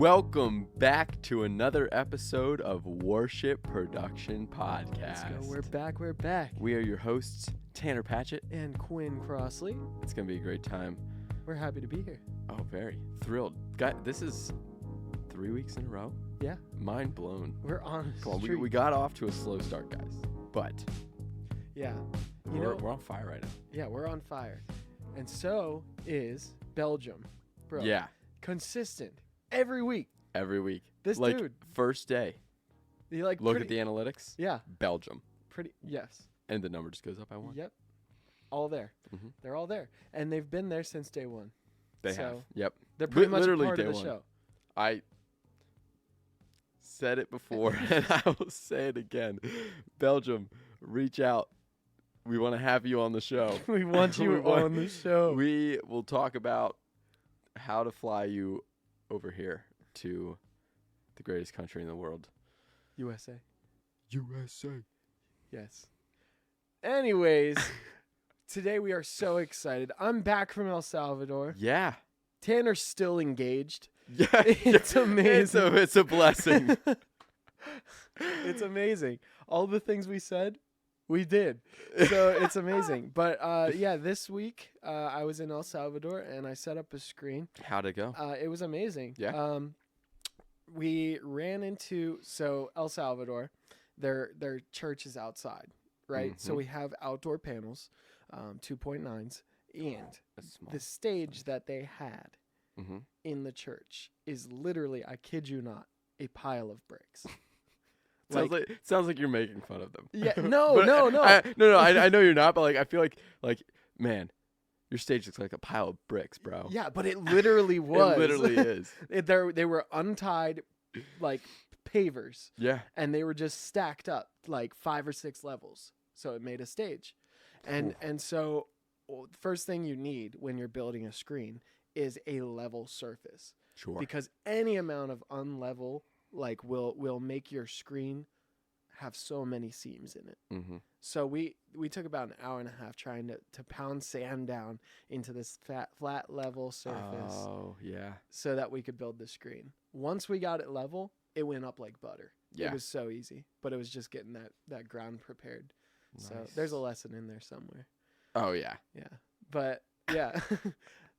Welcome back to another episode of Worship Production Podcast. Let's go. We're back. We are your hosts, Tanner Patchett. And Quinn Crossley. It's going to be a great time. We're happy to be here. Oh, very thrilled. Guy, this is 3 weeks in a row. Yeah. Mind blown. We're on Come on, we got off to a slow start, guys. But yeah, we're on fire right now. Yeah, we're on fire. And so is Belgium. Bro. Yeah. Consistent. Every week. Every week. This like, dude. First day. You like Look at the analytics. Yeah. Belgium. Yes. And the number just goes up by one. Yep. All there. Mm-hmm. They're all there. And they've been there since day one. They have. Yep. They're pretty much literally a part day of the one. show. I said it before, and I will say it again. Belgium, reach out. We want to have you on the show. We want you on the show. We will talk about how to fly you over here to the greatest country in the world. USA. USA. Yes. Anyways, today we are so excited. I'm back from El Salvador. Yeah. Tanner's still engaged. Yeah. It's amazing. It's a blessing. It's amazing. All the things we said, we did. So it's amazing. But yeah, this week I was in El Salvador and I set up a screen. How'd it go? It was amazing. Yeah. We ran into El Salvador. Their church is outside, right? Mm-hmm. So we have outdoor panels, 2.9s, and the stage that they had mm-hmm. in the church is literally, I kid you not, a pile of bricks. Sounds like you're making fun of them. Yeah, no. I know you're not, but like I feel like man, your stage looks like a pile of bricks, bro. Yeah, but it literally was. It literally is. They were untied, like pavers. Yeah. And they were just stacked up like 5 or 6 levels, so it made a stage. And so the first thing you need when you're building a screen is a level surface. Sure. Because any amount of unlevel will make your screen have so many seams in it. Mm-hmm. So we took about an hour and a half trying to pound sand down into this flat level surface. Oh, yeah. So that we could build the screen. Once we got it level, it went up like butter. Yeah. It was so easy, but it was just getting that ground prepared. Nice. So there's a lesson in there somewhere. Oh, yeah. Yeah. But yeah.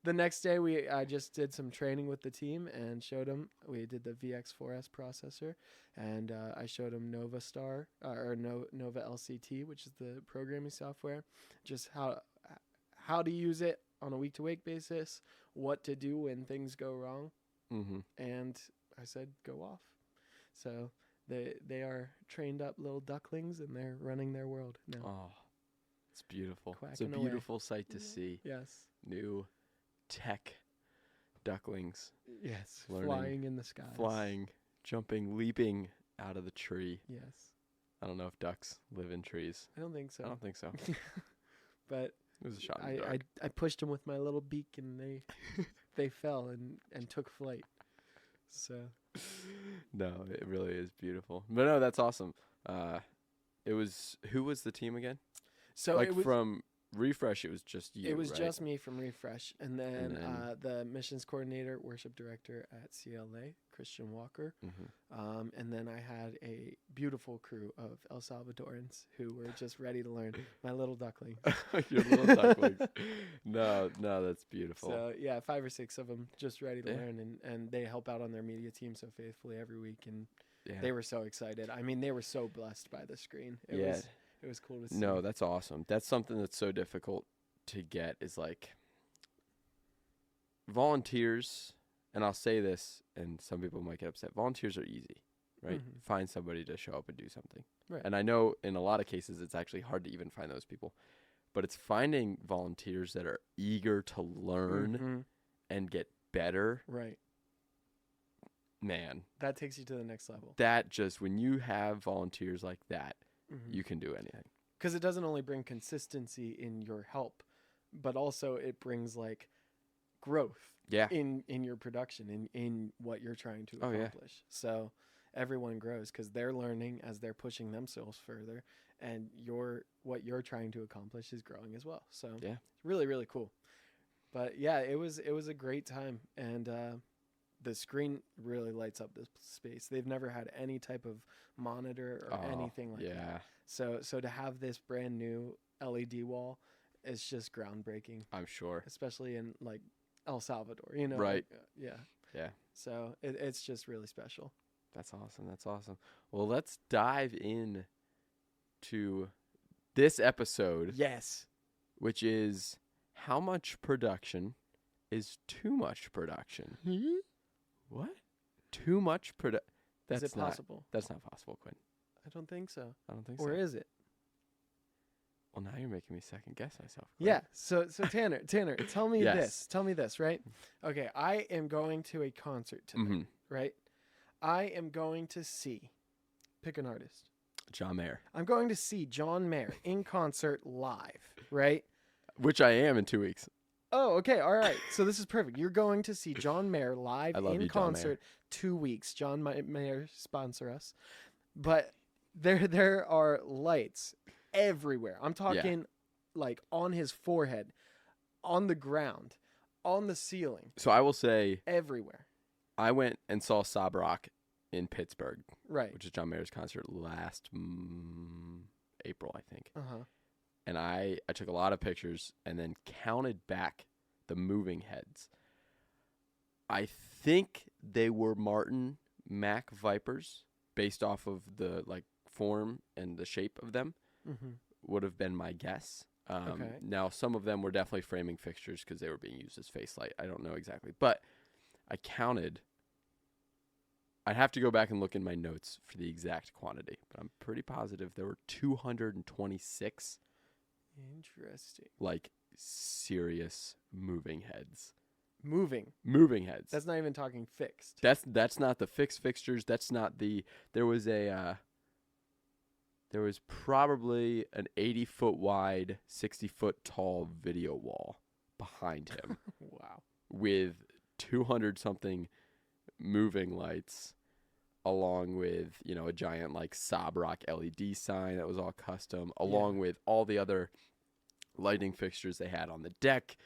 The next day, I just did some training with the team and showed them. We did the VX4S processor, and I showed them Nova LCT, which is the programming software, just how to use it on a week-to-week basis, what to do when things go wrong, mm-hmm. and I said go off. So they are trained up little ducklings, and they're running their world now. Oh, it's beautiful. Quacking it's a beautiful sight to see. Yes. New tech ducklings. Yes. Learning, flying in the skies. Flying, jumping, leaping out of the tree. Yes. I don't know if ducks live in trees. I don't think so. I don't think so. But it was a shot in the dark. I pushed them with my little beak, and they fell and took flight. So no, it really is beautiful. But no, that's awesome. Who was the team again? So it was, from Refresh, it was just you. It was right? just me from Refresh, and then the missions coordinator, worship director at CLA, Christian Walker, mm-hmm. And then I had a beautiful crew of El Salvadorans who were just ready to learn. My little duckling. Your little ducklings. No, that's beautiful. So yeah, 5 or 6 of them just ready to learn, and they help out on their media team so faithfully every week, and they were so excited. I mean, they were so blessed by the screen. It was cool to see. No, that's awesome. That's something that's so difficult to get is like volunteers. And I'll say this, and some people might get upset. Volunteers are easy, right? Mm-hmm. Find somebody to show up and do something. Right. And I know in a lot of cases it's actually hard to even find those people. But it's finding volunteers that are eager to learn mm-hmm. and get better. Right. Man. That takes you to the next level. That just, when you have volunteers like that, mm-hmm. you can do anything. Because it doesn't only bring consistency in your help, but also it brings like growth in your production, in what you're trying to accomplish. So everyone grows because they're learning as they're pushing themselves further, and what you're trying to accomplish is growing as well. So it's really, really cool. But yeah, it was a great time, and the screen really lights up this space. They've never had any type of monitor or anything like that. So to have this brand new LED wall is just groundbreaking. I'm sure. Especially in like El Salvador, you know. Right. Like, yeah. So it's just really special. That's awesome. That's awesome. Well, let's dive in to this episode. Yes. Which is how much production is too much production? What? Too much production? Is it possible? That's not possible, Quinn. I don't think so. I don't think so. Or is it? Well, now you're making me second guess myself. Quinn. Yeah. So Tanner, tell me this. Tell me this, right? Okay, I am going to a concert tonight, right? I am going to see, pick an artist. John Mayer. I'm going to see John Mayer in concert live, right? Which I am in 2 weeks. Oh, okay. All right. So this is perfect. You're going to see John Mayer live in concert 2 weeks. John Mayer, sponsor us. But there are lights everywhere. I'm talking like on his forehead, on the ground, on the ceiling. So I will say everywhere. I went and saw Sob Rock in Pittsburgh, right? Which is John Mayer's concert last April, I think. Uh-huh. And I took a lot of pictures and then counted back the moving heads. I think they were Martin Mac Vipers based off of the like form and the shape of them. Would have been my guess. Okay. Now, some of them were definitely framing fixtures because they were being used as face light. I don't know exactly. But I counted. I'd have to go back and look in my notes for the exact quantity. But I'm pretty positive there were 226. Interesting. Like, serious moving heads. Moving heads. That's not even talking fixed. That's not the fixed fixtures. That's not the... There was probably an 80-foot wide, 60-foot tall video wall behind him. Wow. With 200-something moving lights, along with, a giant, like, Sob Rock LED sign that was all custom, along with all the other lighting fixtures they had on the deck,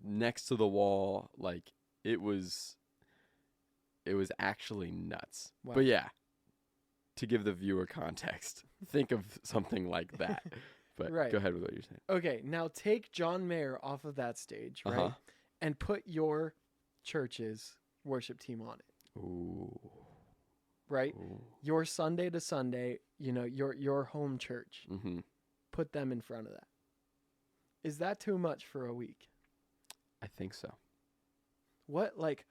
next to the wall. Like, it was actually nuts. Wow. But yeah, to give the viewer context, think of something like that. But go ahead with what you're saying. Okay, now take John Mayer off of that stage, right? And put your church's worship team on it. Ooh. Right? Ooh. Your Sunday to Sunday, your home church. Mm-hmm. Put them in front of that. Is that too much for a week? I think so. What, like,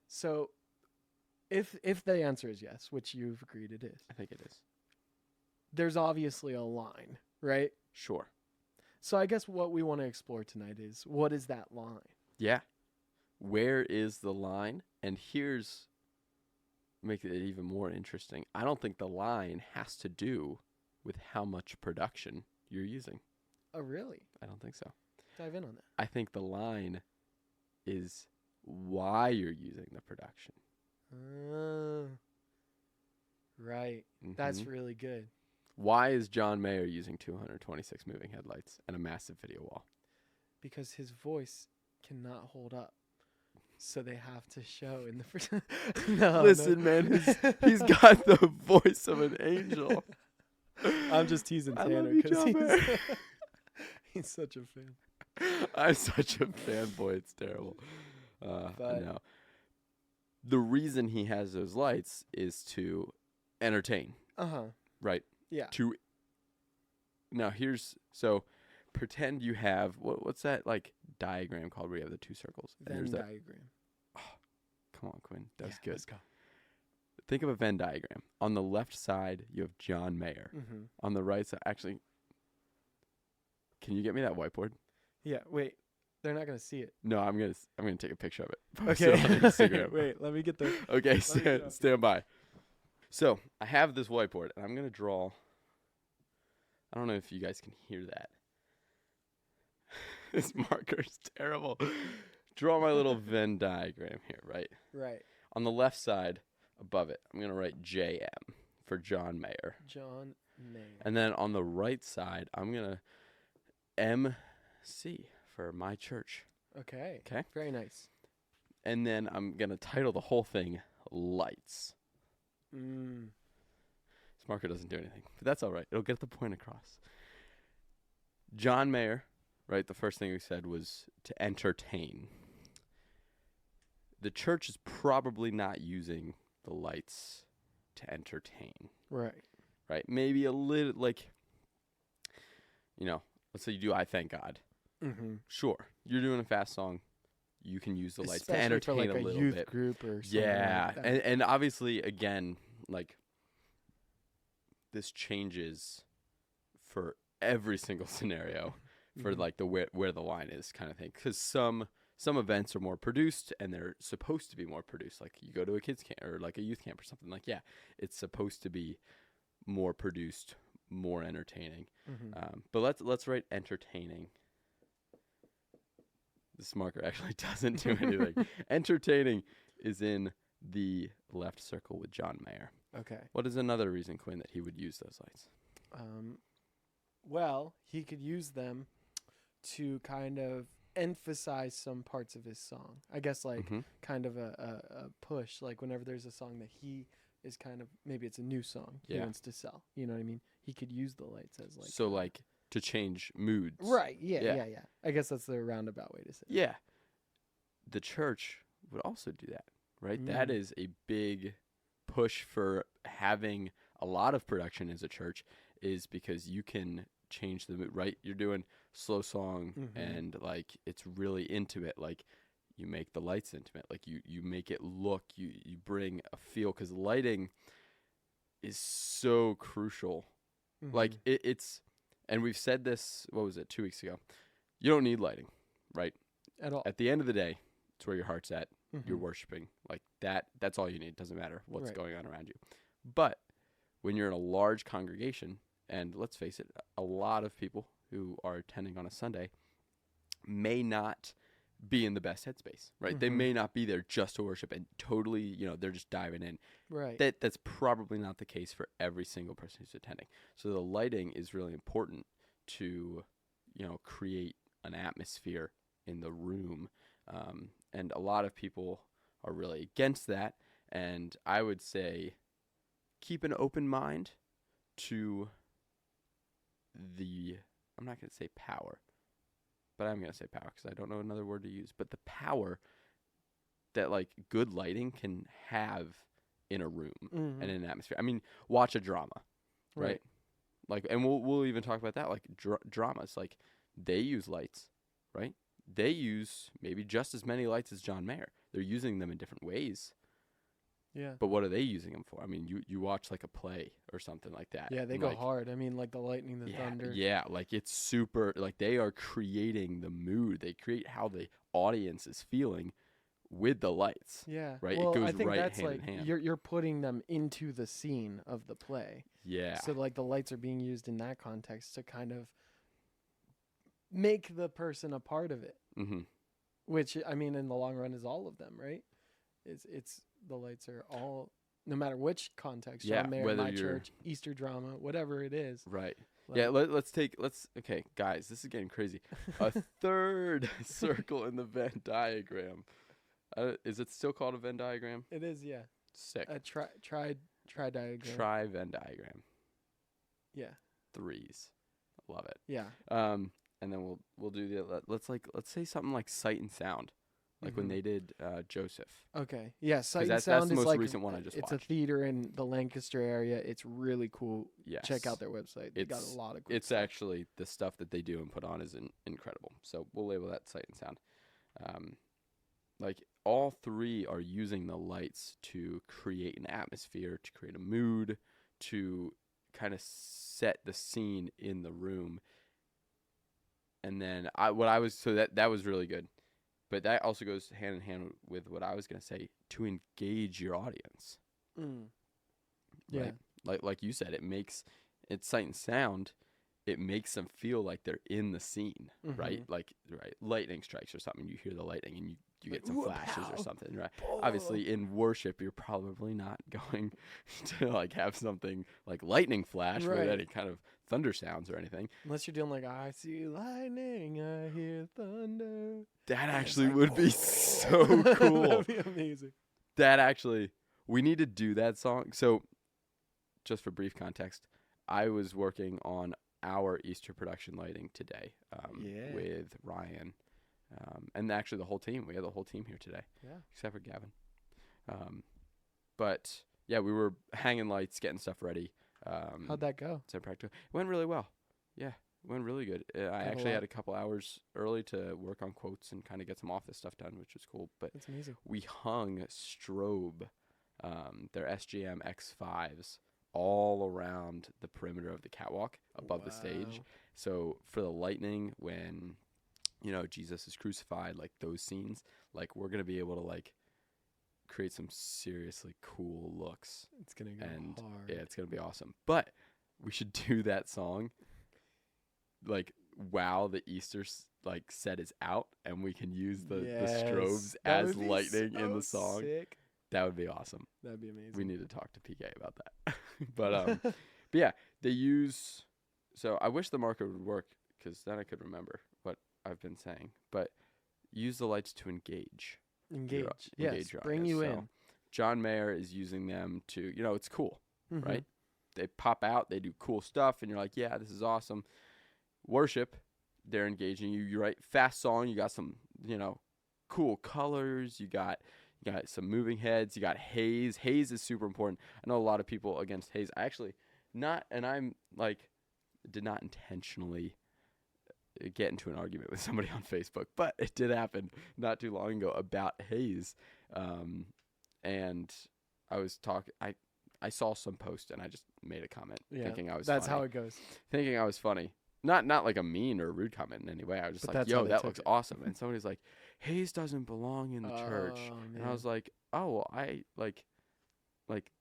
so if the answer is yes, which you've agreed it is. I think it is. There's obviously a line, right? Sure. So I guess what we want to explore tonight is, what is that line? Yeah. Where is the line? And here's, make it even more interesting. I don't think the line has to do with how much production you're using. Oh, really? I don't think so. Dive in on that. I think the line is why you're using the production. Right. Mm-hmm. That's really good. Why is John Mayer using 226 moving headlights and a massive video wall? Because his voice cannot hold up. So they have to show in the first... Listen, man, he's got the voice of an angel. I'm just teasing Tanner because he's such a fan. I'm such a fanboy. It's terrible. No. The reason he has those lights is to entertain. Right. Yeah. Now pretend you have what's that like diagram called where you have the two circles? Venn diagram. Oh, come on, Quinn. That's good. Let's go. Think of a Venn diagram. On the left side, you have John Mayer. Mm-hmm. On the right side, actually, can you get me that whiteboard? Yeah. Wait. They're not gonna see it. No, I'm gonna take a picture of it. Okay. Wait, let me get the. Okay, stand by. So I have this whiteboard, and I'm gonna draw. I don't know if you guys can hear that. This marker's terrible. Draw my little Venn diagram here, right? Right. On the left side, above it, I'm gonna write JM for John Mayer. John Mayer. And then on the right side, I'm gonna MC for my church. Okay. Okay. Very nice. And then I'm going to title the whole thing Lights. This marker doesn't do anything, but that's all right. It'll get the point across. John Mayer, right? The first thing we said was to entertain. The church is probably not using the lights to entertain. Right. Right. Maybe a little, like, let's say you do I Thank God. Mm-hmm. Sure. You're doing a fast song. You can use the lights to entertain for like a little youth bit. Group or something yeah. Like that. And obviously, again, like, this changes for every single scenario for like the where the line is kind of thing. Because some events are more produced and they're supposed to be more produced. Like you go to a kids camp or like a youth camp or something, like, yeah, it's supposed to be more produced, more entertaining. Mm-hmm. But let's write entertaining. This marker actually doesn't do anything. Entertaining is in the left circle with John Mayer. Okay. What is another reason, Quinn, that he would use those lights? Well, he could use them to kind of emphasize some parts of his song. I guess like kind of a push, like whenever there's a song that he is kind of, maybe it's a new song he wants to sell. You know what I mean? He could use the lights as like... So like to change moods. Right, yeah. I guess that's the roundabout way to say it. Yeah. The church would also do that, right? That is a big push for having a lot of production as a church, is because you can change the mood, right? You're doing slow song and like it's really intimate. Like you make the lights intimate. Like you make it look, you bring a feel, because lighting is so crucial. Like it's, and we've said this, what was it, 2 weeks ago? You don't need lighting, right? At all. At the end of the day, it's where your heart's at. You're worshiping. Like that's all you need. It doesn't matter what's going on around you. But when you're in a large congregation, and let's face it, a lot of people who are attending on a Sunday may not be in the best headspace, right? They may not be there just to worship and totally, they're just diving in. Right. That's probably not the case for every single person who's attending. So the lighting is really important to, create an atmosphere in the room. And a lot of people are really against that. And I would say keep an open mind to I'm not going to say power, but I'm going to say power because I don't know another word to use, but the power that like good lighting can have in a room and in an atmosphere. I mean, watch a drama, right? Like, and we'll even talk about that, like dramas, like they use lights, right? They use maybe just as many lights as John Mayer. They're using them in different ways. Yeah. But what are they using them for? I mean, you watch like a play or something like that. Yeah, they go hard. I mean, like the lightning, the thunder. Yeah, like it's super, like they are creating the mood. They create how the audience is feeling with the lights. Yeah. Right? Well, it goes I think right that's hand like in hand. you're putting them into the scene of the play. Yeah. So like the lights are being used in that context to kind of make the person a part of it. Mm-hmm. Which, I mean, in the long run is all of them, right? It's the lights are all, no matter which context, John Mayer, my church, Easter drama, whatever it is. Right. Like, okay, guys, this is getting crazy. A third circle in the Venn diagram. Is it still called a Venn diagram? It is, yeah. Sick. A tri diagram. Tri-Venn diagram. Yeah. 3s. Love it. Yeah. And then we'll do let's say something like Sight and Sound. Like when they did Joseph. Okay. Yeah, Sight and Sound that's the is most like recent one I just watched. It's a theater in the Lancaster area. It's really cool. Yes. Check out their website. They got a lot of good stuff. Actually, the stuff that they do and put on is incredible. So we'll label that Sight and Sound. Like all 3 are using the lights to create an atmosphere, to create a mood, to kind of set the scene in the room. And then that was really good. But that also goes hand in hand with what I was going to say, to engage your audience. Yeah. Right? Like you said, it's Sight and Sound. It makes them feel like they're in the scene, right? Like, right, lightning strikes or something. You hear the lightning and you get some flashes or something, right? Obviously, in worship, you're probably not going to like have something like lightning flash with any kind of thunder sounds or anything. Unless you're doing like, I see lightning, I hear thunder. That actually would be so cool. That'd be amazing. That actually, we need to do that song. So, just for brief context, I was working on our Easter production lighting today with Ryan. And actually the whole team. We had the whole team here today. Yeah. Except for Gavin. But, yeah, we were hanging lights, getting stuff ready. How'd that go? It went really well. Yeah, it went really good. I actually had a couple hours early to work on quotes and kind of get some office stuff done, which was cool. But that's amazing. We hung strobe, their SGM X5s, all around the perimeter of the catwalk above the stage. So for the lightning, when, Jesus is crucified, like those scenes, like we're going to be able to like create some seriously cool looks. It's going to go hard. Yeah, it's going to be awesome. But we should do that song like while the Easter like set is out, and we can use the strobes as lightning in the song. Sick. That would be awesome. That'd be amazing. We need to talk to PK about that. But yeah, they use. So I wish the marker would work because then I could remember what I've been saying. But use the lights to engage. Engage bring you in. John Mayer is using them to, it's cool, right? They pop out, they do cool stuff, and you're like, yeah, this is awesome. Worship, they're engaging you. You write fast song, you got some, cool colors, you got some moving heads, you got haze. Haze is super important. I know a lot of people against haze. I actually did not intentionally get into an argument with somebody on Facebook, but it did happen not too long ago about haze. And I was talking, I saw some post and I just made a comment thinking I was that's funny. How it goes. Thinking I was funny. Not like a mean or rude comment in any way. I was just like, yo, that looks awesome. And somebody's like, haze doesn't belong in the church. And I was like, oh, well, I like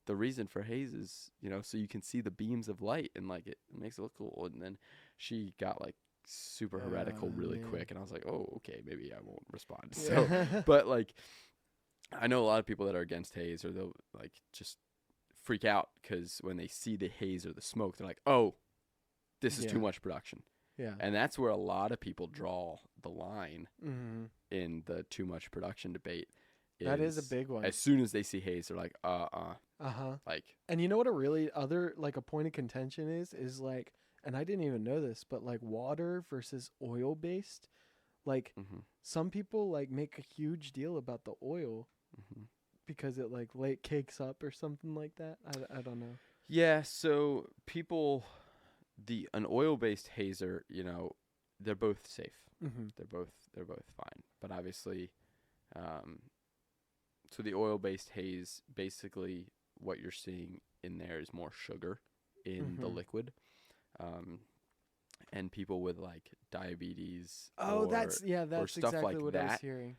the reason for haze is, so you can see the beams of light and like it makes it look cool. And then she got like super heretical really quick. And I was like, oh, okay, maybe I won't respond. So, but like, I know a lot of people that are against haze or they'll like just freak out because when they see the haze or the smoke, they're like, oh, this is too much production. Yeah. And that's where a lot of people draw the line in the too much production debate. That is a big one. As soon as they see haze, they're like, Like, and you know what a really other, like a point of contention is like, and I didn't even know this, but like water versus oil based, like some people like make a huge deal about the oil because it like late cakes up or something like that. I don't know. Yeah. So an oil-based hazer, they're both safe. They're both fine. But obviously, so the oil-based haze, basically what you're seeing in there is more sugar in the liquid. And people with like diabetes. That's or stuff exactly like what that. I was hearing.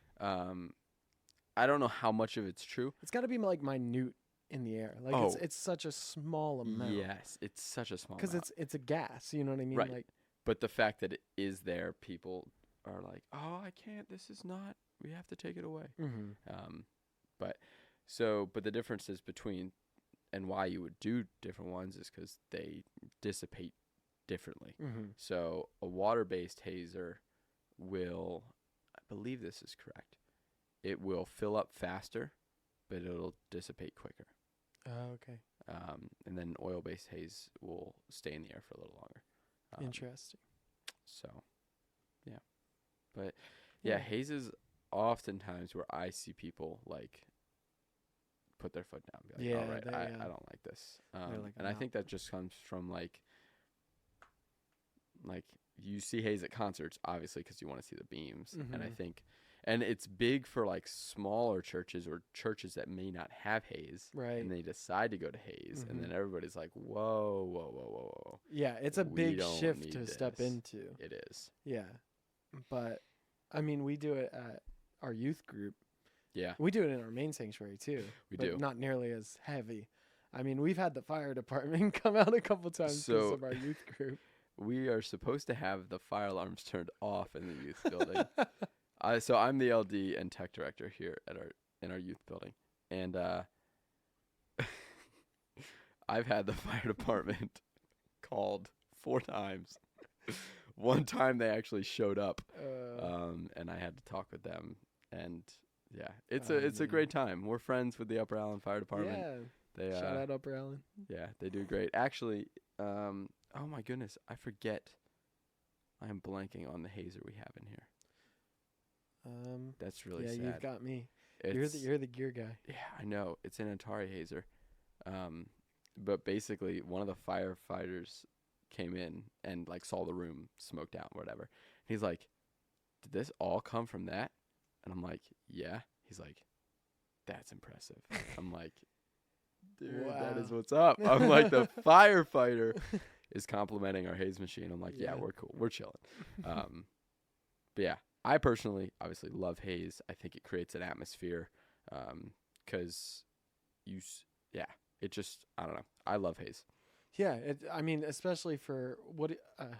I don't know how much of it's true. It's got to be like minute in the air. Like it's such a small amount. Yes, it's such a small amount. Because it's a gas, you know what I mean? Right. Like, but the fact that it is there, people are like, oh, I can't, this is not, we have to take it away. But the differences between and why you would do different ones is because they dissipate differently. So a water-based hazer will, I believe this is correct, it will fill up faster, but it'll dissipate quicker. Oh, okay. And then oil-based haze will stay in the air for a little longer. Interesting. So, yeah. But, yeah, haze is oftentimes where I see people, like, put their foot down. Be like, all right, I don't like this. And I think that just comes from, like, you see haze at concerts, obviously, because you want to see the beams. And I think... And it's big for like smaller churches or churches that may not have haze. Right. And they decide to go to haze. And then everybody's like, whoa. Yeah, it's a big shift to step into. It is. Yeah. But, I mean, we do it at our youth group. Yeah. We do it in our main sanctuary too. We but do. Not nearly as heavy. I mean, we've had the fire department come out a couple times because of our youth group. We are supposed to have the fire alarms turned off in the youth building. So I'm the LD and tech director here in our youth building, and I've had the fire department called 4 times. one time they actually showed up, and I had to talk with them, and yeah, it's a great time. We're friends with the Upper Allen Fire Department. Yeah. They shout out Upper Allen. Yeah, they do great. Actually, oh my goodness, I forget. I am blanking on the hazer we have in here. That's really sad. Yeah, you've got me. You're the gear guy. Yeah, I know. It's an Atari hazer. But basically, one of the firefighters came in and like saw the room smoked out, whatever. He's like, "Did this all come from that?" And I'm like, "Yeah." He's like, "That's impressive." I'm like, "Dude, wow. That is what's up." I'm like, the firefighter is complimenting our haze machine. I'm like, "Yeah, we're cool. We're chilling." But yeah, I personally obviously love haze. I think it creates an atmosphere, 'cause it just, I don't know. I love haze. Yeah, I mean, especially for what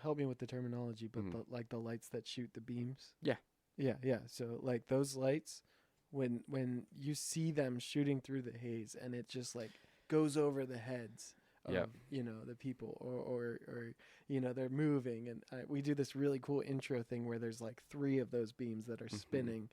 help me with the terminology, but the lights that shoot the beams. Yeah. Yeah. So like those lights, when you see them shooting through the haze, and it just like goes over the heads of the people, or they're moving, and we do this really cool intro thing where there's like 3 of those beams that are spinning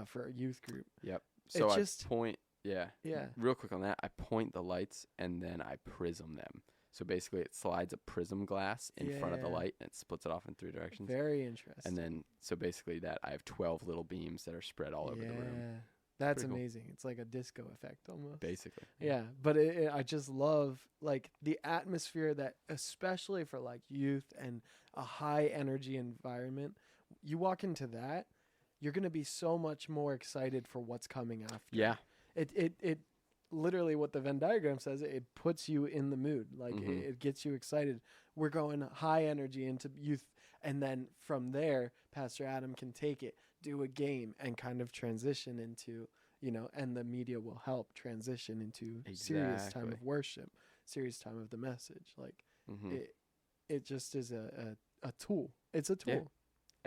for a youth group. Yep. So point. Yeah. Real quick on that, I point the lights and then I prism them. So basically, it slides a prism glass in front of the light and it splits it off in 3 directions. Very interesting. And then, so basically, I have 12 little beams that are spread all over the room. That's amazing. Cool. It's like a disco effect almost. Basically. Yeah, but I just love like the atmosphere that, especially for like youth and a high energy environment, you walk into that, you're gonna be so much more excited for what's coming after. Yeah. It literally, what the Venn diagram says, it puts you in the mood. Like it gets you excited. We're going high energy into youth, and then from there, Pastor Adam can take it, do a game, and kind of transition into, and the media will help transition into serious time of worship, serious time of the message. Like it just is a tool. It's a tool. Yeah.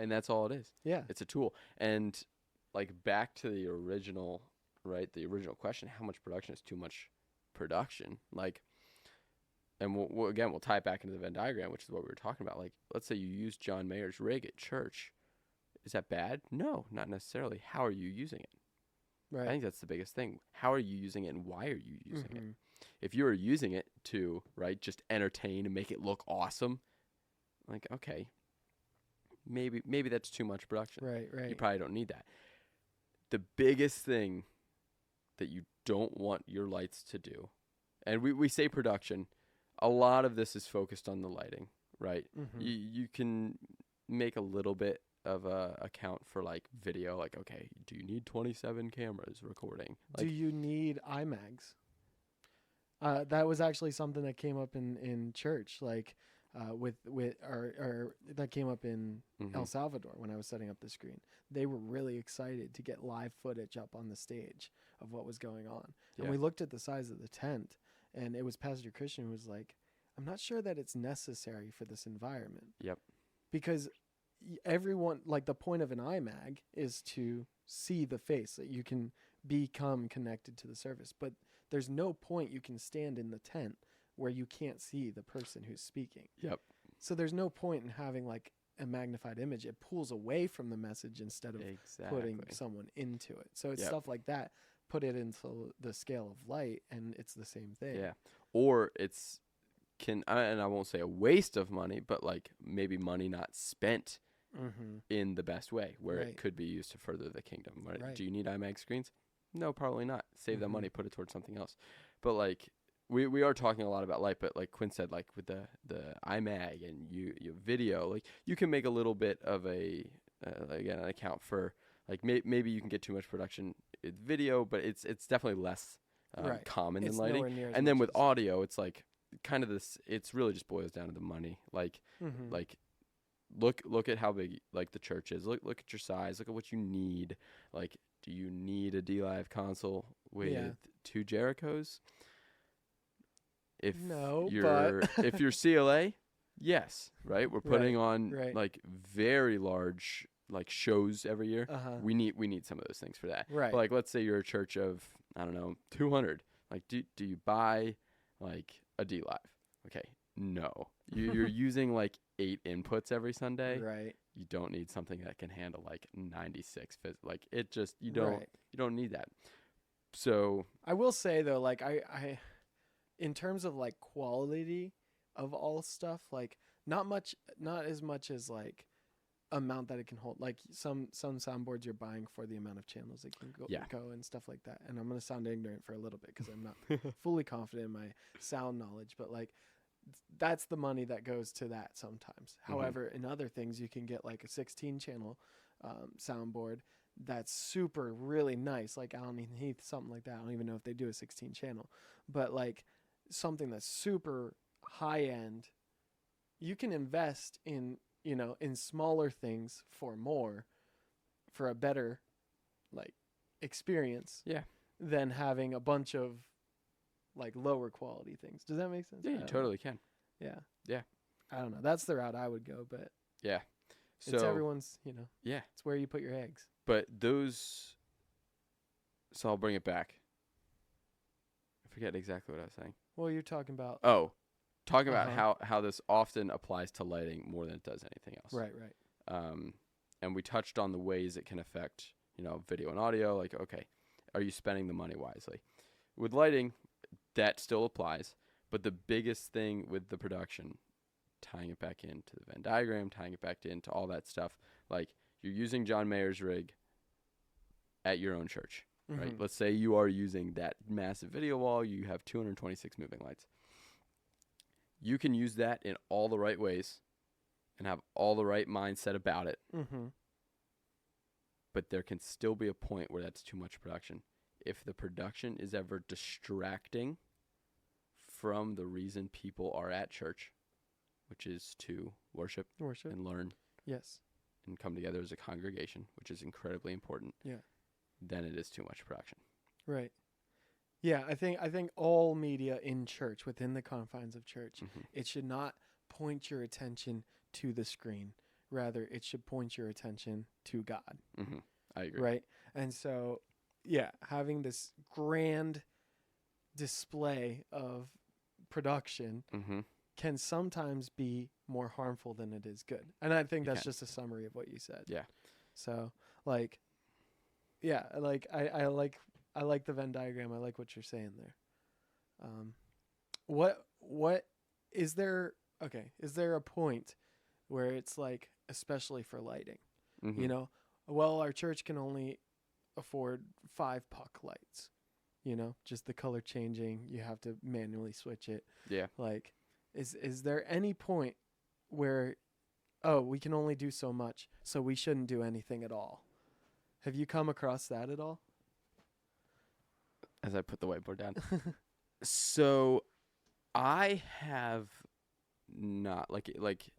And that's all it is. Yeah. It's a tool. And like back to the original, right? The original question, how much production is too much production? Like, and we'll tie it back into the Venn diagram, which is what we were talking about. Like, let's say you use John Mayer's rig at church. Is that bad? No, not necessarily. How are you using it? Right. I think that's the biggest thing. How are you using it, and why are you using it? If you are using it to, right, just entertain and make it look awesome, like, okay, maybe that's too much production. Right. You probably don't need that. The biggest thing that you don't want your lights to do, and we say production, a lot of this is focused on the lighting, right? You can make a little bit of a account for like video, like, okay, do you need 27 cameras recording? Like, do you need IMAGs? That was actually something that came up in church, like with our that came up in El Salvador when I was setting up the screen. They were really excited to get live footage up on the stage of what was going on. And we looked at the size of the tent, and it was Pastor Christian who was like, I'm not sure that it's necessary for this environment. Yep. Because everyone, like, the point of an iMag is to see the face, that you can become connected to the service. But there's no point you can stand in the tent where you can't see the person who's speaking. Yep. So there's no point in having like a magnified image. It pulls away from the message insteed of putting someone into it. So it's stuff like that. Put it into the scale of light, and it's the same thing. Yeah. Or it's and I won't say a waste of money, but like maybe money not spent in the best way, where it could be used to further the kingdom. Right? Do you need IMAG screens? No, probably not. Save that money, put it towards something else. But like we are talking a lot about light, but like Quinn said, like with the iMag and you video, like you can make a little bit of a again an account for like maybe you can get too much production in video, but it's definitely less common than lighting. And then with audio, it's like kind of this. It's really just boils down to the money. Like like look at how big like the church is. Look at your size. Look at what you need. Like, do you need a D-Live console with 2 Jerichos? If you're CLA, yes, right? We're putting on like very large like shows every year. We need some of those things for that. Right. But like, let's say you're a church of, I don't know, 200. Like, do you buy like a D-Live? Okay, no. You're using like 8 inputs every Sunday. Right. You don't need something that can handle like 96. Like it just you don't need that. So I will say though, like I in terms of like quality of all stuff, like not as much as like amount that it can hold. Like some soundboards you're buying for the amount of channels it can go and stuff like that. And I'm gonna sound ignorant for a little bit because I'm not fully confident in my sound knowledge, but like that's the money that goes to that sometimes. However, in other things you can get like a 16 channel soundboard that's super really nice, like Allen and Heath, something like that. I don't even know if they do a 16 channel, but like something that's super high end. You can invest in, in smaller things for a better like experience than having a bunch of like lower quality things. Does that make sense? Yeah, you totally can. Yeah. Yeah. I don't know. That's the route I would go, but yeah. So it's everyone's, yeah, it's where you put your eggs. But so I'll bring it back. I forget exactly what I was saying. Well, you're talking about. Talking about how this often applies to lighting more than it does anything else. Right. And we touched on the ways it can affect, video and audio. Like, okay, are you spending the money wisely? With lighting, that still applies. But the biggest thing with the production, tying it back into the Venn diagram, tying it back into all that stuff, like you're using John Mayer's rig at your own church, right? Let's say you are using that massive video wall. You have 226 moving lights. You can use that in all the right ways and have all the right mindset about it. But there can still be a point where that's too much production. If the production is ever distracting from the reason people are at church, which is to worship and learn. Yes. And come together as a congregation, which is incredibly important. Yeah. Then it is too much production. Right. Yeah, I think all media in church, within the confines of church, it should not point your attention to the screen. Rather, it should point your attention to God. I agree. Right? And so, yeah, having this grand display of production can sometimes be more harmful than it is good. And I think that's just a summary of what you said. Yeah. So, like, yeah, like I like the Venn diagram. I like what you're saying there. What is there? Okay, is there a point where it's like, especially for lighting, well, our church can only afford 5 puck lights. Just the color changing. You have to manually switch it. Yeah. Like, is there any point where, we can only do so much, so we shouldn't do anything at all? Have you come across that at all? As I put the whiteboard down. So I have not, like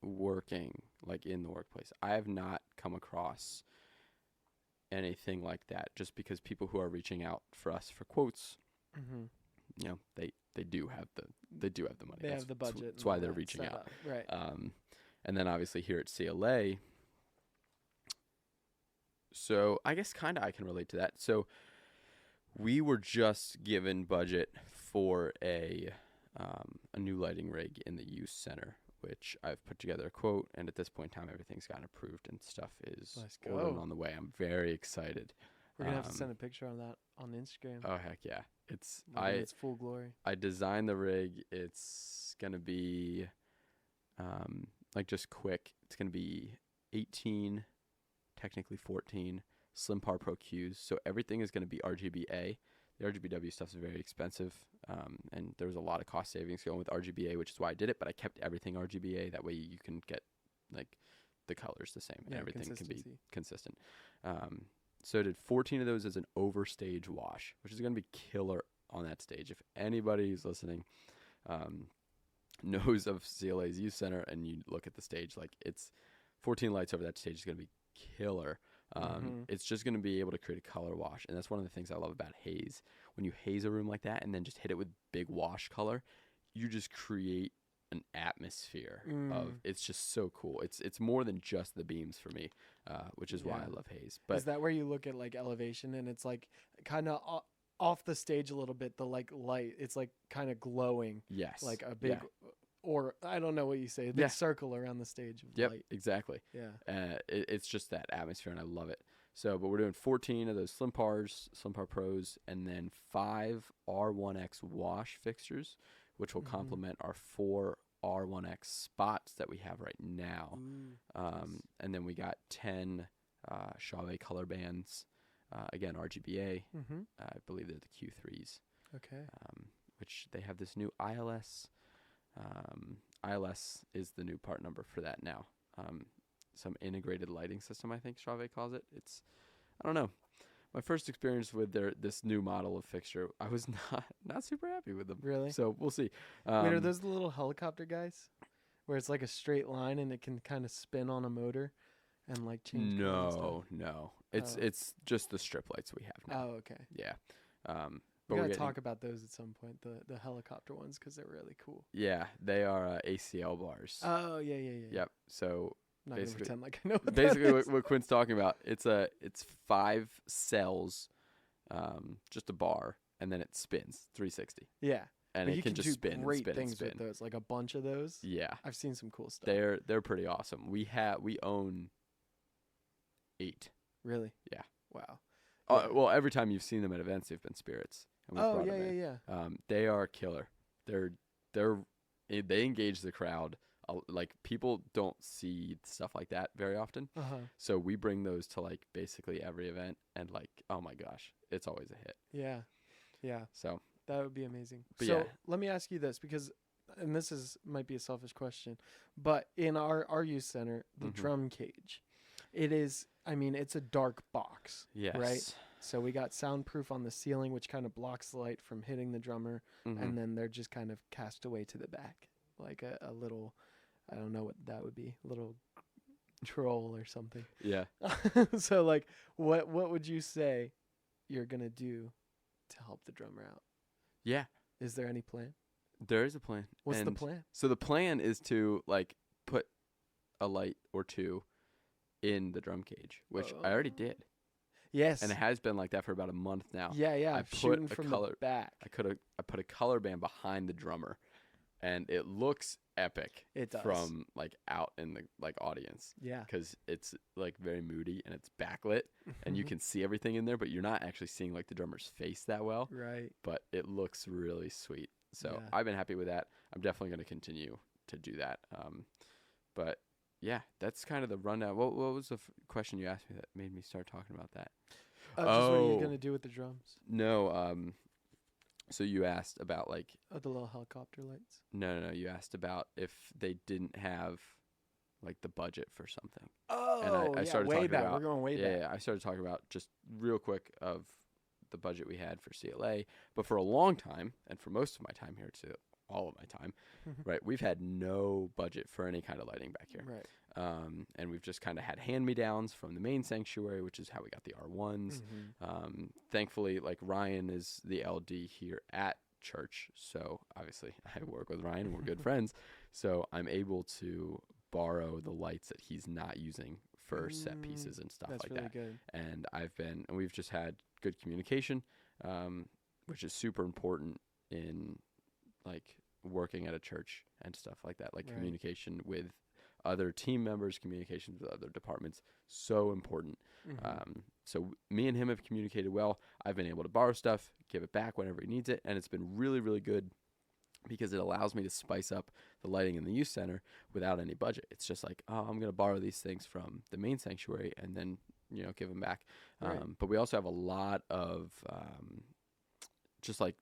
working, like in the workplace, I have not come across anything like that, just because people who are reaching out for us for quotes, they do have the money. They have the budget. That's why they're reaching out. Right. And then obviously here at CLA, so I guess kind of I can relate to that. So we were just given budget for a new lighting rig in the youth center, which I've put together a quote, and at this point in time, everything's gotten approved and stuff is ordered on the way. I'm very excited. We're gonna have to send a picture on that on Instagram. Oh heck yeah! It's full glory. I designed the rig. It's gonna be like just quick. It's gonna be 18, technically 14 Slim Par Pro Qs. So everything is gonna be RGBA. The RGBW stuff is very expensive, and there was a lot of cost savings going with RGBA, which is why I did it. But I kept everything RGBA. That way you can get like the colors the same, and everything can be consistent. So I did 14 of those as an overstage wash, which is going to be killer on that stage. If anybody who's listening knows of CLA's Youth Center and you look at the stage, like it's 14 lights over that stage is going to be killer. It's just going to be able to create a color wash. And that's one of the things I love about haze. When you haze a room like that and then just hit it with big wash color, you just create an atmosphere of, it's just so cool. It's more than just the beams for me, which is why I love haze. But is that where you look at like elevation and it's like kind of off the stage a little bit, the like light, it's like kind of glowing. Yes. Like a big or I don't know what you say, the circle around the stage of light. Exactly. Yeah. It's just that atmosphere, and I love it. So, but we're doing 14 of those Slim Par Pros, and then 5 R1X wash fixtures, which will complement our 4 R1X spots that we have right now. And then we got 10 Chauvet color bands, again, RGBA. I believe they're the Q3s. Okay. Which they have this new ILS. ILS is the new part number for that now. Some integrated lighting system, I think Chauvet calls it. I don't know. My first experience with this new model of fixture, I was not super happy with them. Really? So we'll see. Wait, are those the little helicopter guys? Where it's like a straight line and it can kind of spin on a motor and like change color and stuff? No. It's just the strip lights we have now. Oh, okay. Yeah. We gotta talk about those at some point, the helicopter ones, because they're really cool. Yeah, they are ACL bars. Oh, yeah. Yep. So I'm not gonna pretend like I know what basically what Quinn's talking about. It's 5 cells, just a bar, and then it spins 360. Yeah. And but it can just spin. Great and spin things and spin. with those, like a bunch of those. Yeah. I've seen some cool stuff. They're pretty awesome. We own 8. Really? Yeah. Wow. Well, every time you've seen them at events, they've been spirits. Oh yeah. They are killer. They engage the crowd. Like, people don't see stuff like that very often. So we bring those to like basically every event, and like, oh my gosh, it's always a hit. Yeah. So that would be amazing. But so let me ask you this, because, and this might be a selfish question, but in our youth center, the drum cage, it's a dark box. Yes. Right. So we got soundproof on the ceiling, which kind of blocks the light from hitting the drummer, and then they're just kind of cast away to the back, like a little, I don't know what that would be, a little troll or something. Yeah. So like, what would you say you're gonna do to help the drummer out? Yeah. Is there any plan? There is a plan. What's the plan? So the plan is to like put a light or two in the drum cage, which I already did. Yes. And it has been like that for about a month now. Yeah. I shooting from the back. I put a color band behind the drummer, and it looks epic. It does. From like out in the like audience. Yeah. Because it's like very moody and it's backlit, and you can see everything in there, but you're not actually seeing like the drummer's face that well. Right. But it looks really sweet. So Yeah. I've been happy with that. I'm definitely going to continue to do that. But yeah, that's kind of the rundown. What was the question you asked me that made me start talking about that? Just what you're gonna do with the drums? No. So you asked about like the little helicopter lights. No. You asked about if they didn't have like the budget for something. Oh, and I started way talking back. about. We're going way back. Yeah, I started talking about just real quick of the budget we had for CLA, but for a long time, and for most of my time here too, all of my time, right, we've had no budget for any kind of lighting back here. Right. And we've just kind of had hand-me-downs from the main sanctuary, which is how we got the R1s. Thankfully, like, Ryan is the LD here at church, so obviously I work with Ryan and we're good friends, so I'm able to borrow the lights that he's not using for set pieces and stuff like really that. Good. And we've just had good communication, which is super important in like working at a church and stuff like that. Like, communication with other team members, communication with other departments, so important. So me and him have communicated well. I've been able to borrow stuff, give it back whenever he needs it, and it's been really, really good because it allows me to spice up the lighting in the youth center without any budget. It's just like, oh, I'm going to borrow these things from the main sanctuary and then, give them back. But we also have a lot of just like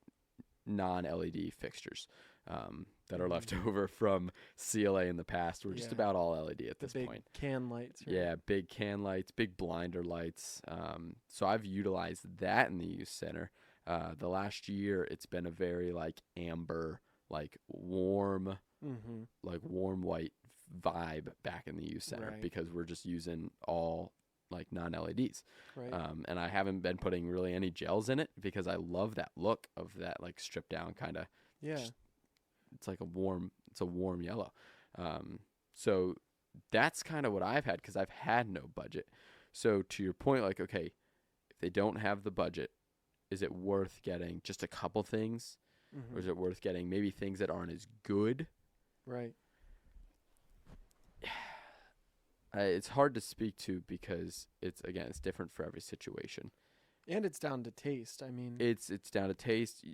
non-LED fixtures that are left over from CLA in the past. We're just about all LED at this point. Can lights. Right? Yeah, big can lights, big blinder lights. So I've utilized that in the youth center. The last year, it's been a very like amber, like warm white vibe back in the youth center because we're just using all like non-LEDs. Right. And I haven't been putting really any gels in it because I love that look of that like stripped down kind of. Yeah. It's like a warm yellow. So that's kind of what I've had because I've had no budget. So to your point, like, okay, if they don't have the budget, is it worth getting just a couple things? Or is it worth getting maybe things that aren't as good Right. It's hard to speak to because it's different for every situation. And it's down to taste. I mean, it's down to taste.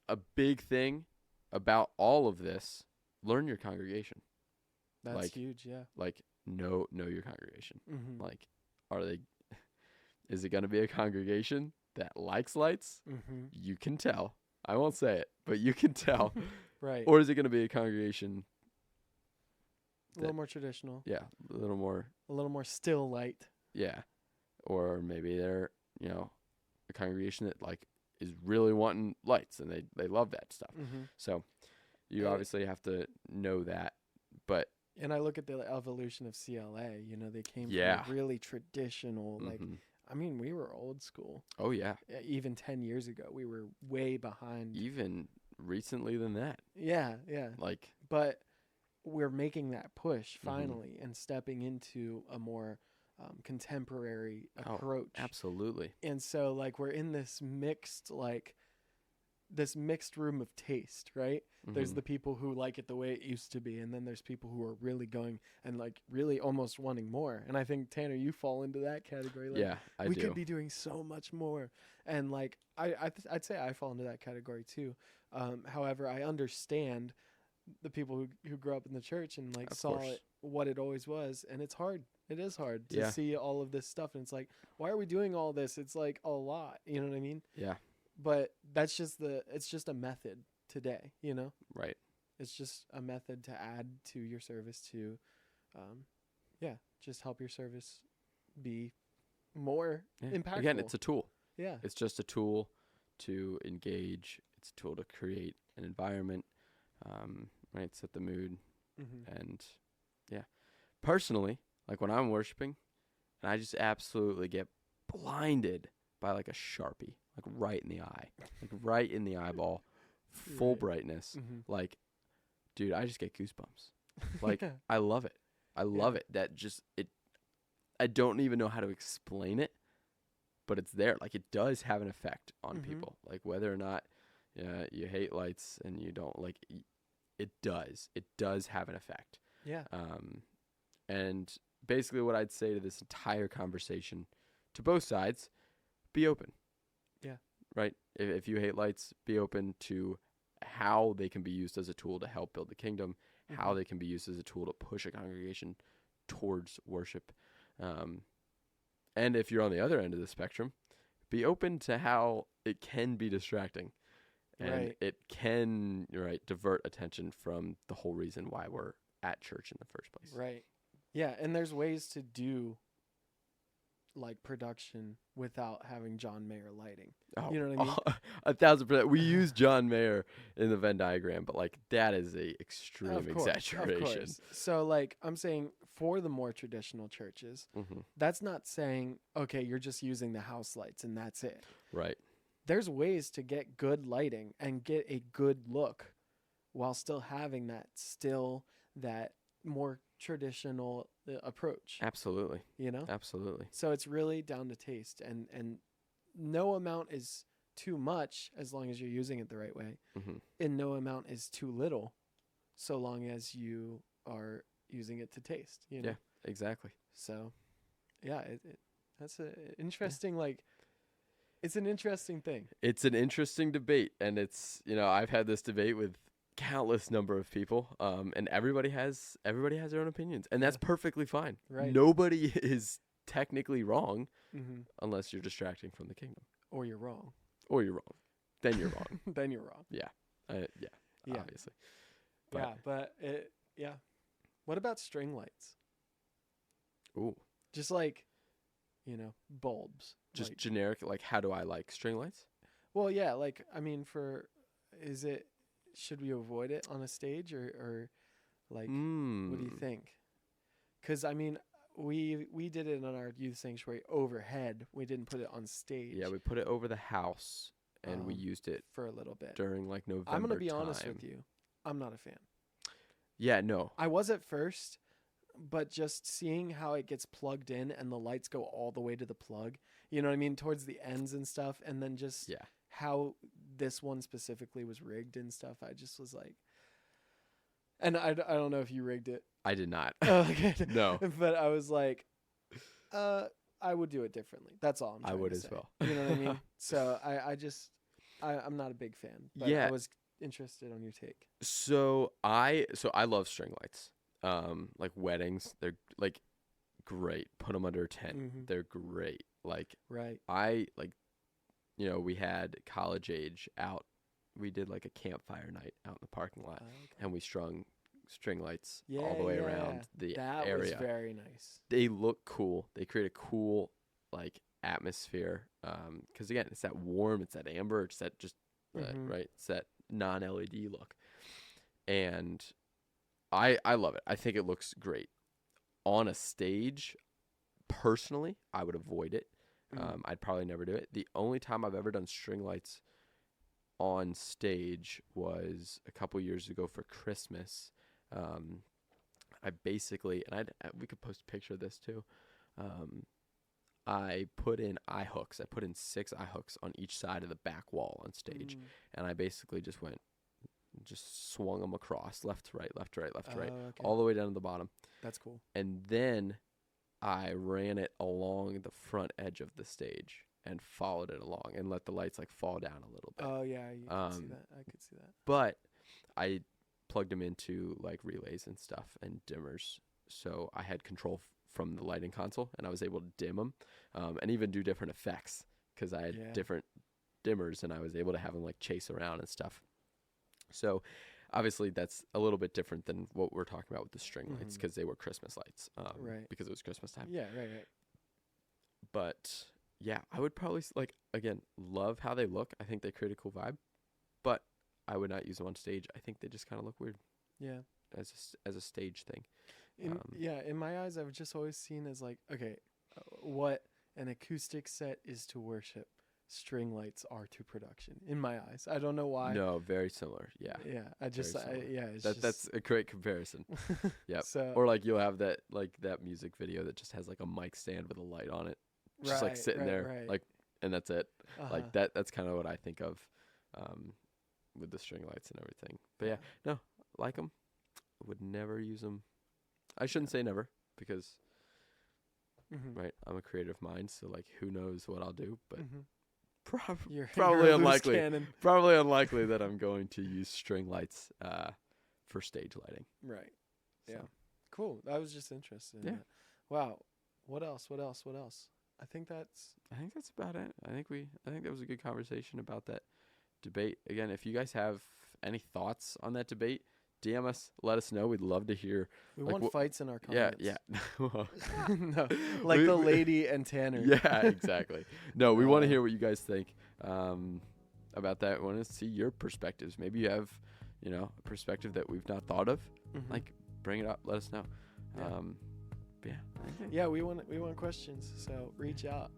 A big thing about all of this, learn your congregation. That's huge, yeah. Like know your congregation. Mm-hmm. Like, is it going to be a congregation that likes lights? Mm-hmm. You can tell. I won't say it, but you can tell. Right. Or is it going to be a congregation a little more traditional? Yeah, a little more still light. Yeah. Or maybe they're, a congregation that like is really wanting lights and they love that stuff. Mm-hmm. So you obviously have to know that. But and I look at the evolution of CLA, they came from a really traditional, like, I mean, we were old school. Oh, yeah. Even 10 years ago, we were way behind. Even recently than that. Yeah, yeah. Like, but we're making that push finally and stepping into a more contemporary approach. Absolutely. And so, like, we're in this mixed room of taste, right? There's the people who like it the way it used to be, and then there's people who are really going and like really almost wanting more. And I think, Tanner, you fall into that category. Like, yeah, I do. We could be doing so much more. And like I'd say I fall into that category too. However, I understand the people who grew up in the church and like saw it what it always was, and it's hard. It is hard to see all of this stuff, and it's like, why are we doing all this? It's like a lot. You know what I mean? Yeah. But it's just a method today, Right. It's just a method to add to your service to, just help your service be more impactful. Again, it's a tool. Yeah. It's just a tool to engage. It's a tool to create an environment, right? Set the mood. Mm-hmm. And personally, like when I'm worshiping and I just absolutely get blinded by like a Sharpie, like right in the eye, like right in the eyeball, full brightness. Mm-hmm. Like, dude, I just get goosebumps. Like, I love it. I love it. That just, I don't even know how to explain it, but it's there. Like, it does have an effect on people. Like, whether or not you hate lights and you don't like, it does. It does have an effect. Yeah. And basically what I'd say to this entire conversation, to both sides, be open. Yeah. Right? If you hate lights, be open to how they can be used as a tool to help build the kingdom, how they can be used as a tool to push a congregation towards worship. And if you're on the other end of the spectrum, be open to how it can be distracting. And it can, divert attention from the whole reason why we're at church in the first place. Right. Yeah, and there's ways to do like production without having John Mayer lighting. Oh, you know what I mean? 1,000%. We use John Mayer in the Venn diagram, but like that is a extreme exaggeration. Of course. So like I'm saying for the more traditional churches, that's not saying, okay, you're just using the house lights and that's it. Right. There's ways to get good lighting and get a good look while still having that more traditional approach. Absolutely. Absolutely. So it's really down to taste, and no amount is too much as long as you're using it the right way, and no amount is too little so long as you are using it to taste. Yeah, exactly. So that's an interesting it's an interesting thing. It's an interesting debate, and it's I've had this debate with countless number of people, and everybody has their own opinions, and that's perfectly fine. Right. Nobody is technically wrong unless you're distracting from the kingdom, or you're wrong. Then you're wrong. Then you're wrong. Yeah. Obviously. But what about string lights? Ooh, just like bulbs, just like, generic. Like, how do I like string lights? Well, yeah, like I mean, should we avoid it on a stage or like what do you think? Because I mean, we did it on our youth sanctuary overhead. We didn't put it on stage. Yeah, we put it over the house, and we used it for a little bit during like November. I'm gonna be honest with you, I'm not a fan. Yeah, no. I was at first, but just seeing how it gets plugged in and the lights go all the way to the plug, you know what I mean, towards the ends and stuff, and then just how this one specifically was rigged and stuff, I just was like, And I don't know if you rigged it. I did not. Oh, okay. No. But I was like, I would do it differently. That's all I'm trying I would to as say. well. You know what I mean? So I'm not a big fan. But I was interested on your take. So I love string lights. Like weddings, they're like great. Put them under a tent. Mm-hmm. They're great. Like right. I like, we had college age out. We did like a campfire night out in the parking lot, and we strung string lights all the way around the area. That was very nice. They look cool. They create a cool like atmosphere. 'Cause again, it's that warm, it's that amber, it's that just right. It's that non-LED look, and I love it. I think it looks great on a stage. Personally, I would avoid it. I'd probably never do it. The only time I've ever done string lights on stage was a couple years ago for Christmas. I basically, and we could post a picture of this too. I put in eye hooks. I put in 6 eye hooks on each side of the back wall on stage, and I basically just swung them across left to right, left to right, left to right, all the way down to the bottom. That's cool. And then I ran it along the front edge of the stage and followed it along and let the lights like fall down a little bit. Oh yeah, you can see that. I could see that. But I plugged them into like relays and stuff and dimmers, so I had control from the lighting console, and I was able to dim them and even do different effects because I had different dimmers, and I was able to have them like chase around and stuff. So obviously that's a little bit different than what we're talking about with the string lights because they were Christmas lights, right? Because it was Christmas time. Yeah, right. But yeah, I would probably again love how they look. I think they create a cool vibe, but I would not use them on stage. I think they just kind of look weird. Yeah, as a stage thing. In my eyes, I've just always seen as like, okay, what an acoustic set is to worship, string lights are to production. In my eyes, I don't know why. No, very similar. Yeah. Yeah, That's a great comparison. Yeah. So, or like you'll have that music video that just has like a mic stand with a light on it, just like sitting there, like, and that's it. Like that's kind of what I think of, with the string lights and everything. But yeah, no, like them. Would never use them. I shouldn't say never because, right, I'm a creative mind, so like who knows what I'll do, but probably unlikely. Probably unlikely that I'm going to use string lights for stage lighting. Right. So. Yeah. Cool. I was just interested. Yeah. In that. Wow. What else? I think that's about it. I think that was a good conversation about that debate. Again, if you guys have any thoughts on that debate, DM us, let us know. We'd love to hear. We want fights in our comments. Yeah. No, like the lady and Tanner. Yeah, exactly. No, we want to hear what you guys think about that. We want to see your perspectives. Maybe you have, a perspective that we've not thought of. Like, bring it up. Let us know. Yeah. But yeah, we want questions. So reach out.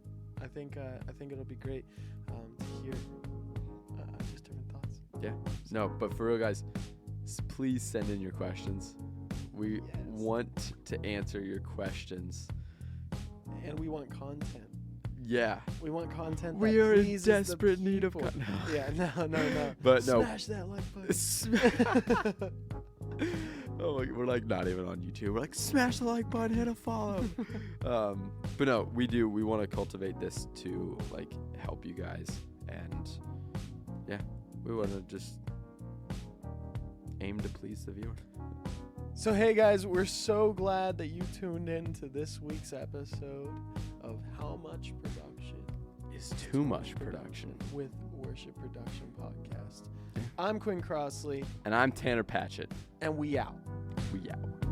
I think it'll be great to hear just different thoughts. Yeah. No, but for real, guys, please send in your questions. We want to answer your questions. And we want content. Yeah. We want content. We are in desperate need of content. Yeah, no. But Smash that like button. Oh, we're like not even on YouTube. We're like, smash the like button, hit a follow. But no, we do. We want to cultivate this to like help you guys, and yeah, we want to just aim to please the viewer. So hey guys, we're so glad that you tuned in to this week's episode of How Much Production is Too Much Production with Worship Production Podcast. I'm Quinn Crossley. And I'm Tanner Patchett. And we out. We out.